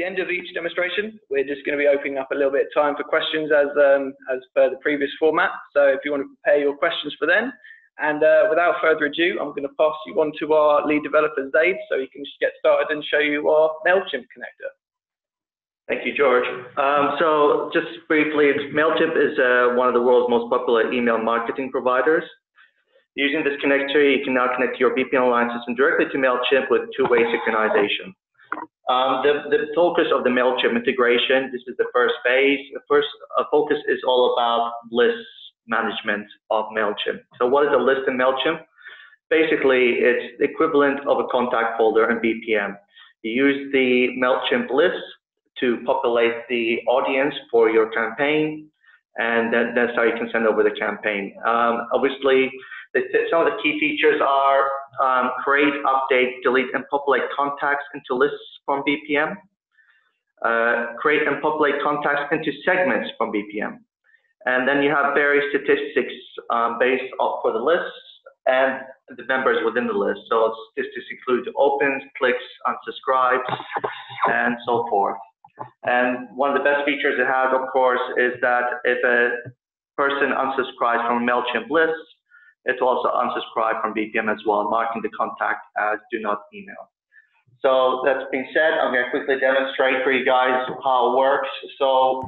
the end of each demonstration, we're just going to be opening up a little bit of time for questions as per the previous format. So if you want to prepare your questions for then, and without further ado, I'm going to pass you on to our lead developer, Zaid, so he can just get started and show you our MailChimp connector. Thank you, George. So just briefly, MailChimp is one of the world's most popular email marketing providers. Using this connector, you can now connect your Bpm'online system directly to MailChimp with two-way synchronization. The focus of the MailChimp integration, this is the first phase. The first focus is all about list management of MailChimp. So what is a list in MailChimp? Basically, it's the equivalent of a contact folder in BPM. You use the MailChimp list to populate the audience for your campaign, and that's how you can send over the campaign. Obviously, some of the key features are create, update, delete, and populate contacts into lists from BPM. Create and populate contacts into segments from BPM. And then you have various statistics based off for the lists and the members within the list. So statistics include opens, clicks, unsubscribes, and so forth. And one of the best features it has, of course, is that if a person unsubscribes from a MailChimp list, it will also unsubscribe from BPM as well, marking the contact as do not email. So that's being said, I'm going to quickly demonstrate for you guys how it works. So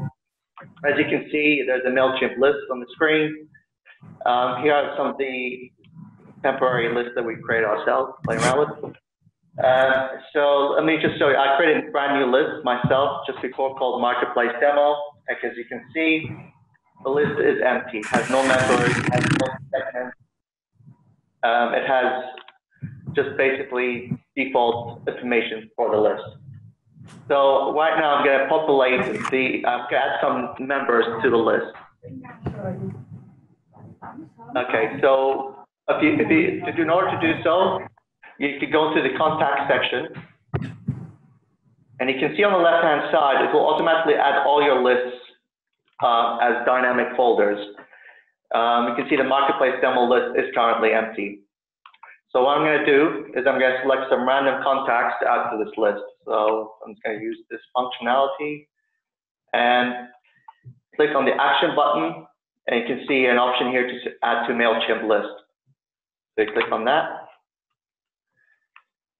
as you can see, there's a MailChimp list on the screen. Here are some of the temporary lists that we create ourselves, play around with. So let me just show you, I created a brand new list myself just before called Marketplace Demo. As you can see, the list is empty, has no members, has no segments. It has just basically default information for the list. So right now I'm going to populate add some members to the list. Okay, so in order to do so, you can go to the contact section, and you can see on the left-hand side, it will automatically add all your lists as dynamic folders. You can see the Marketplace Demo list is currently empty. So what I'm going to do is I'm going to select some random contacts to add to this list. So I'm just going to use this functionality and click on the action button, and you can see an option here to add to MailChimp list. So you click on that,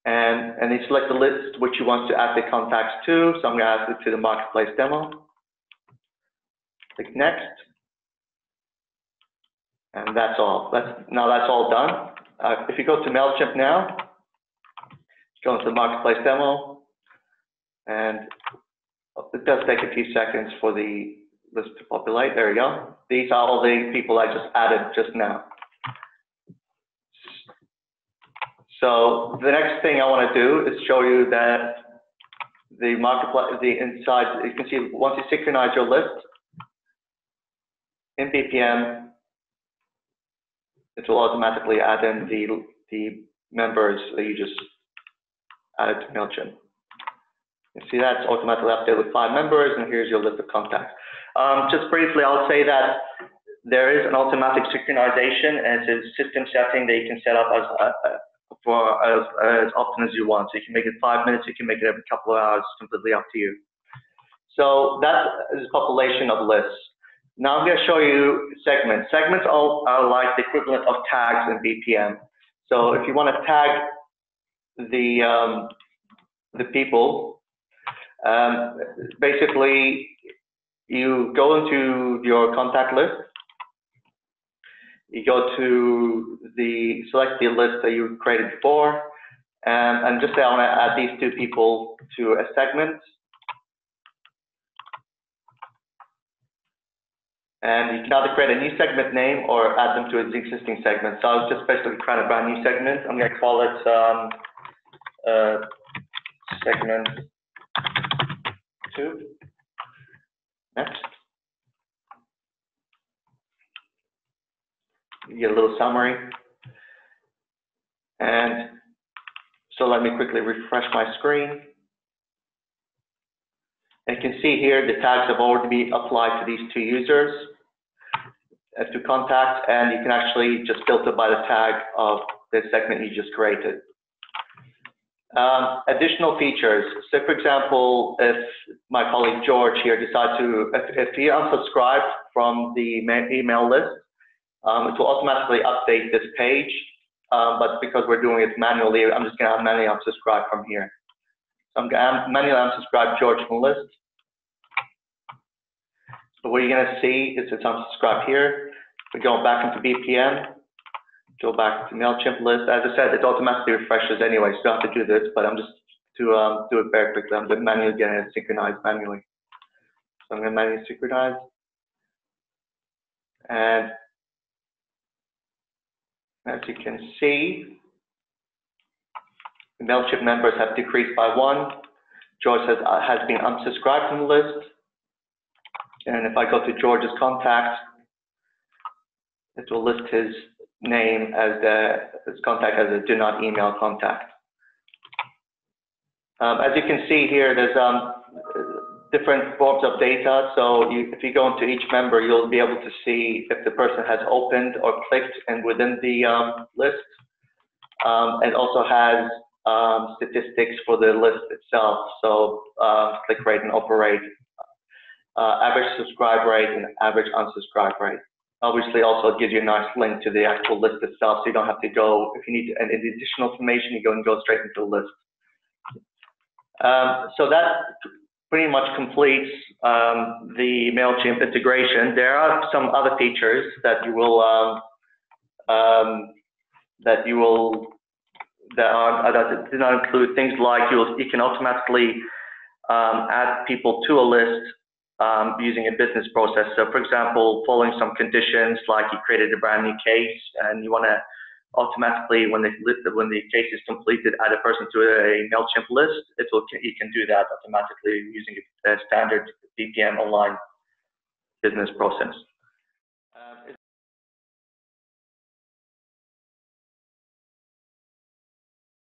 and you select the list which you want to add the contacts to. So I'm going to add it to the Marketplace Demo. Click Next, and that's all. Now that's all done. If you go to MailChimp now, go into the Marketplace Demo, and it does take a few seconds for the list to populate. There you go. These are all the people I just added just now. So the next thing I want to do is show you that the Marketplace, the inside, you can see once you synchronize your list in BPM, it will automatically add in the members that you just added to MailChimp. You see that's automatically updated with 5 members, and here's your list of contacts. Just briefly, I'll say that there is an automatic synchronization, and it's a system setting that you can set up as often as you want. So you can make it 5 minutes, you can make it every couple of hours, completely up to you. So that is population of lists. Now I'm going to show you segments. Segments are like the equivalent of tags in BPM. So if you want to tag the people, basically you go into your contact list, you go to select the list that you created before, and just say I want to add these 2 people to a segment. And you can either create a new segment name or add them to an existing segment. So I'll just basically create a brand new segment. I'm going to call it segment 2. Next. You get a little summary. And so let me quickly refresh my screen. And you can see here the tags have already been applied to these 2 users to contact, and you can actually just filter by the tag of the segment you just created. Additional features. So for example, if my colleague George here decides to, if he unsubscribed from the email list, it will automatically update this page. But because we're doing it manually, I'm just going to manually unsubscribe from here. So I'm going to manually unsubscribe George from the list. So what you're going to see is it's unsubscribed here. We go back into BPM, go back to MailChimp list. As I said, it automatically refreshes anyway, so you don't have to do this, but I'm just to do it very quickly. I'm manually getting it synchronized manually. So I'm going to manually synchronize. And as you can see, the MailChimp members have decreased by 1. George has been unsubscribed from the list. And if I go to George's contacts, it will list his name as his contact as a do not email contact. As you can see here, there's different forms of data. So if you go into each member, you'll be able to see if the person has opened or clicked and within the list. It also has statistics for the list itself. So click rate and open rate, average subscribe rate and average unsubscribe rate. Obviously, also it gives you a nice link to the actual list itself, so you don't have to go, if you need any additional information, you go straight into the list. So that pretty much completes the MailChimp integration. There are some other features that do not include things like you can automatically add people to a list using a business process. So for example, following some conditions, like you created a brand new case and you want to automatically, when the case is completed, add a person to a MailChimp list, you can do that automatically using a standard Bpm'online business process.